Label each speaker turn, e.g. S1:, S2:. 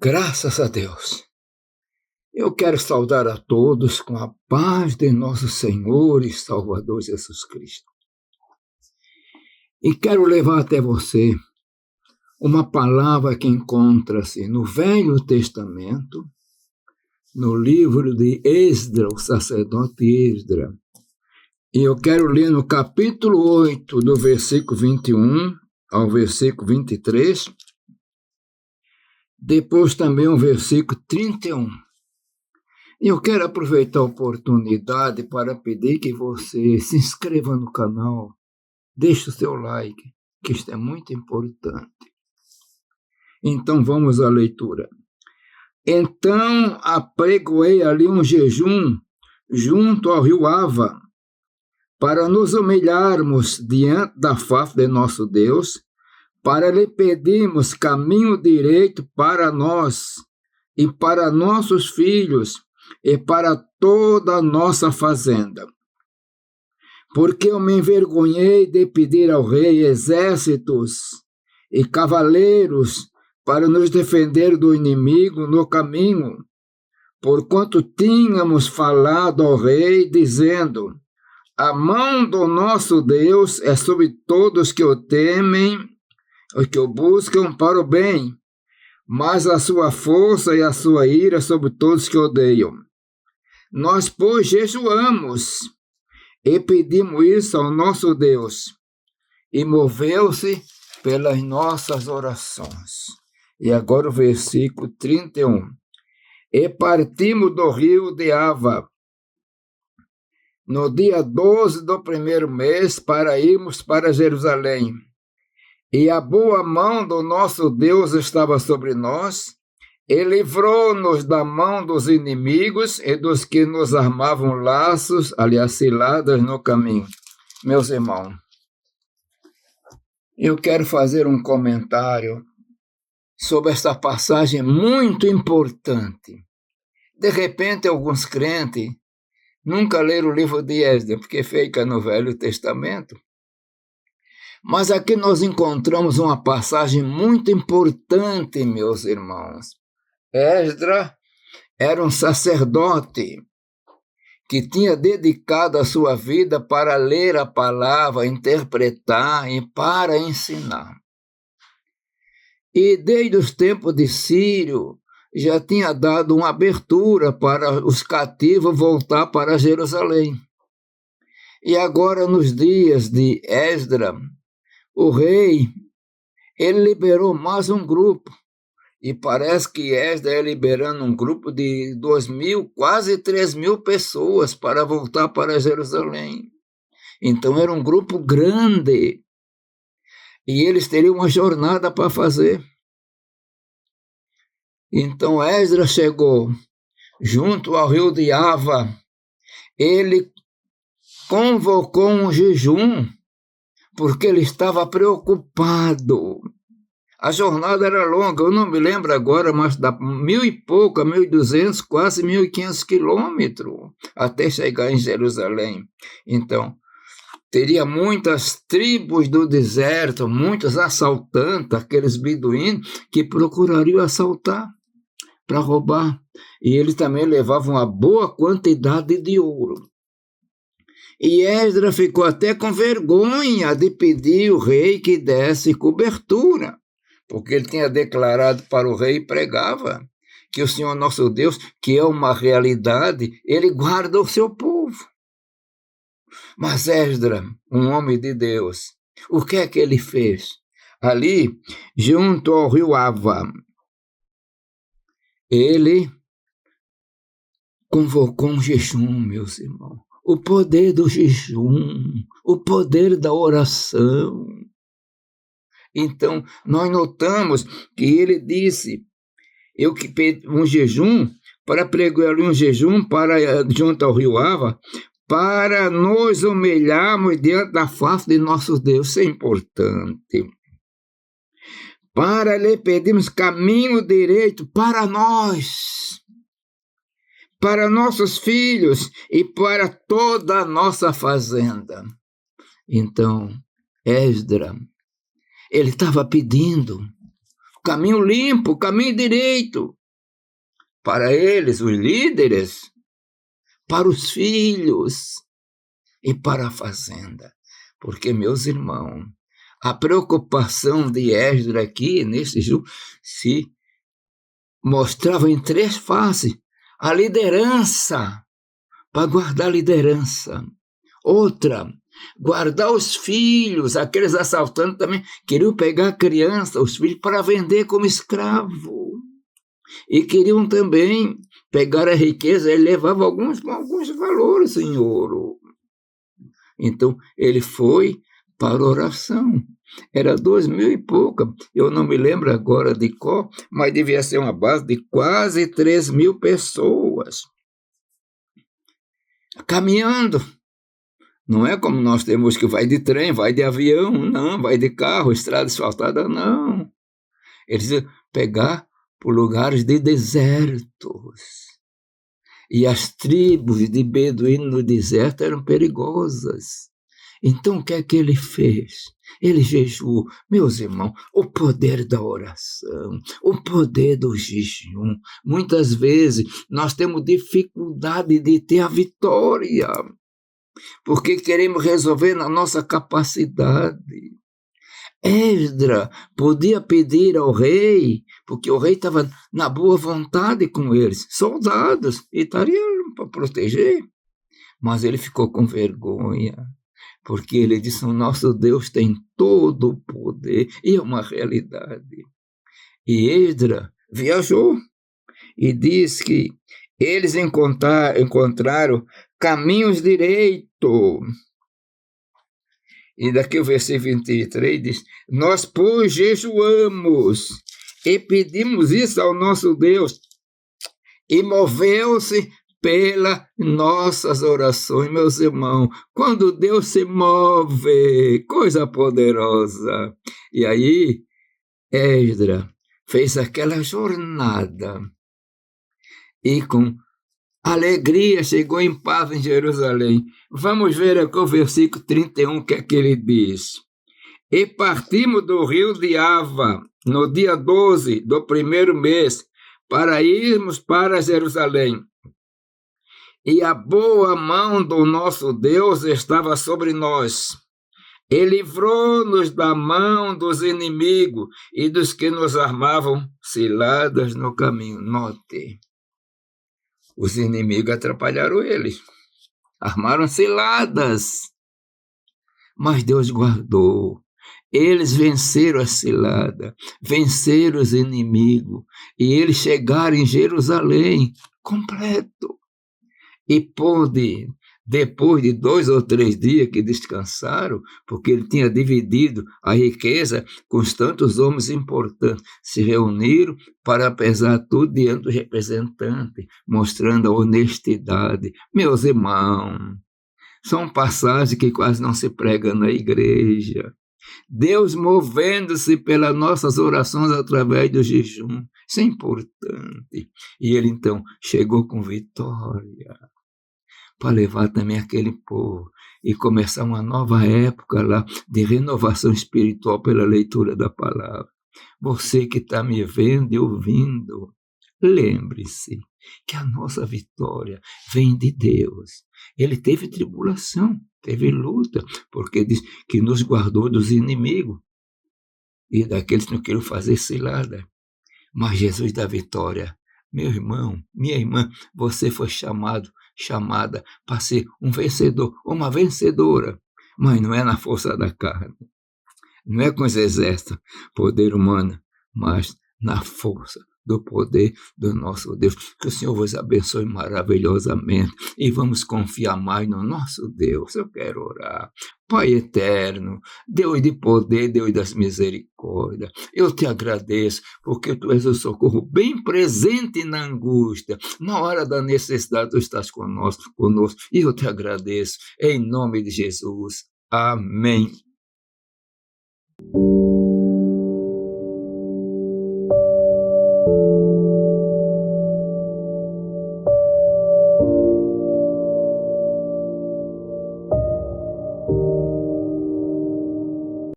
S1: Graças a Deus. Eu quero saudar a todos com a paz de nosso Senhor e Salvador Jesus Cristo. E quero levar até você uma palavra que encontra-se no Velho Testamento, no livro de Esdra, o sacerdote Esdra. E eu quero ler no capítulo 8, do versículo 21 ao versículo 23, depois também o versículo 31. E eu quero aproveitar a oportunidade para pedir que você se inscreva no canal, deixe o seu like, que isto é muito importante. Então vamos à leitura. Então apregoei ali um jejum junto ao rio Ava, para nos humilharmos diante da face de nosso Deus, para lhe pedirmos caminho direito para nós e para nossos filhos e para toda a nossa fazenda. Porque eu me envergonhei de pedir ao rei exércitos e cavaleiros para nos defender do inimigo no caminho, porquanto tínhamos falado ao rei, dizendo: a mão do nosso Deus é sobre todos que o temem, os que o buscam para o bem, mas a sua força e a sua ira sobre todos que odeiam. Nós, pois, jejuamos e pedimos isso ao nosso Deus, e moveu-se pelas nossas orações. E agora o versículo 31. E partimos do rio de Ava, no dia 12 do primeiro mês, para irmos para Jerusalém. E a boa mão do nosso Deus estava sobre nós, e livrou-nos da mão dos inimigos e dos que nos armavam laços, aliás, ciladas no caminho. Meus irmãos, eu quero fazer um comentário sobre esta passagem muito importante. De repente, alguns crentes nunca leram o livro de Esdras, porque fica no Velho Testamento. Mas aqui nós encontramos uma passagem muito importante, meus irmãos. Esdras era um sacerdote que tinha dedicado a sua vida para ler a palavra, interpretar e para ensinar. E desde os tempos de Círio, já tinha dado uma abertura para os cativos voltar para Jerusalém. E agora, nos dias de Esdras, o rei, ele liberou mais um grupo, e parece que Esdras é liberando um grupo de 2.000, quase 3.000 pessoas para voltar para Jerusalém. Então era um grupo grande, e eles teriam uma jornada para fazer. Então Esdras chegou junto ao rio de Ava, ele convocou um jejum, porque ele estava preocupado. A jornada era longa, eu não me lembro agora, mas dá 1.000 e pouco, 1.200, quase 1.500 quilômetros até chegar em Jerusalém. Então, teria muitas tribos do deserto, muitos assaltantes, aqueles beduínos, que procurariam assaltar para roubar. E eles também levavam uma boa quantidade de ouro. E Esdras ficou até com vergonha de pedir ao rei que desse cobertura, porque ele tinha declarado para o rei e pregava que o Senhor nosso Deus, que é uma realidade, ele guarda o seu povo. Mas Esdras, um homem de Deus, o que é que ele fez? Ali, junto ao rio Ava, ele convocou um jejum, meus irmãos. O poder do jejum, o poder da oração. Então, nós notamos que ele disse, eu que pedi um jejum, para pregar um jejum para, junto ao rio Ava, para nos humilharmos diante da face de nosso Deus. Isso é importante. Para lhe pedirmos caminho direito para nós, para nossos filhos e para toda a nossa fazenda. Então, Esdras, ele estava pedindo caminho limpo, caminho direito. Para eles, os líderes, para os filhos e para a fazenda. Porque, meus irmãos, a preocupação de Esdras aqui, nesse jogo, se mostrava em três faces. A liderança, para guardar a liderança. Outra, guardar os filhos. Aqueles assaltantes também queriam pegar a criança, os filhos, para vender como escravo. E queriam também pegar a riqueza. Ele levava alguns valores em ouro. Então, ele foi para a oração. Era 2.000 e pouca, eu não me lembro agora de qual, mas devia ser uma base de quase 3.000 pessoas. Caminhando. Não é como nós temos que vai de trem, vai de avião, não, vai de carro, estrada asfaltada, não. Eles iam pegar por lugares de desertos. E as tribos de beduínos no deserto eram perigosas. Então, o que é que ele fez? Ele jejuou. Meus irmãos, o poder da oração, o poder do jejum. Muitas vezes nós temos dificuldade de ter a vitória, porque queremos resolver na nossa capacidade. Esdras podia pedir ao rei, porque o rei estava na boa vontade com eles, soldados, e estariam para proteger. Mas ele ficou com vergonha, porque ele disse: o nosso Deus tem todo o poder, e é uma realidade. E Esdras viajou e diz que eles encontraram caminhos direitos. E daqui o versículo 23 diz: nós, pois, jejuamos e pedimos isso ao nosso Deus, e moveu-se pelas nossas orações. Meus irmãos, quando Deus se move, coisa poderosa. E aí, Esdras fez aquela jornada e com alegria chegou em paz em Jerusalém. Vamos ver aqui o versículo 31, que é que ele diz: e partimos do rio de Ava no dia 12 do primeiro mês para irmos para Jerusalém. E a boa mão do nosso Deus estava sobre nós. Ele livrou-nos da mão dos inimigos e dos que nos armavam ciladas no caminho. Note, os inimigos atrapalharam eles, armaram ciladas, mas Deus guardou. Eles venceram a cilada, venceram os inimigos, e eles chegaram em Jerusalém completo. E pôde, depois de 2 ou 3 dias que descansaram, porque ele tinha dividido a riqueza com os tantos homens importantes, se reuniram para pesar tudo diante do representante, mostrando a honestidade. Meus irmãos, são passagens que quase não se pregam na igreja. Deus movendo-se pelas nossas orações através do jejum. Isso é importante. E ele então chegou com vitória para levar também aquele povo e começar uma nova época lá de renovação espiritual pela leitura da palavra. Você que está me vendo e ouvindo, lembre-se que a nossa vitória vem de Deus. Ele teve tribulação, teve luta, porque diz que nos guardou dos inimigos e daqueles que não queriam fazer cilada. Mas Jesus dá vitória. Meu irmão, minha irmã, você foi chamada para ser um vencedor, uma vencedora, mas não é na força da carne, não é com os exércitos, poder humano, mas na força do poder do nosso Deus. Que o Senhor vos abençoe maravilhosamente e vamos confiar mais no nosso Deus. Eu quero orar. Pai eterno, Deus de poder, Deus das misericórdias, eu te agradeço porque tu és o socorro bem presente na angústia, na hora da necessidade tu estás conosco, e eu te agradeço em nome de Jesus. Amém.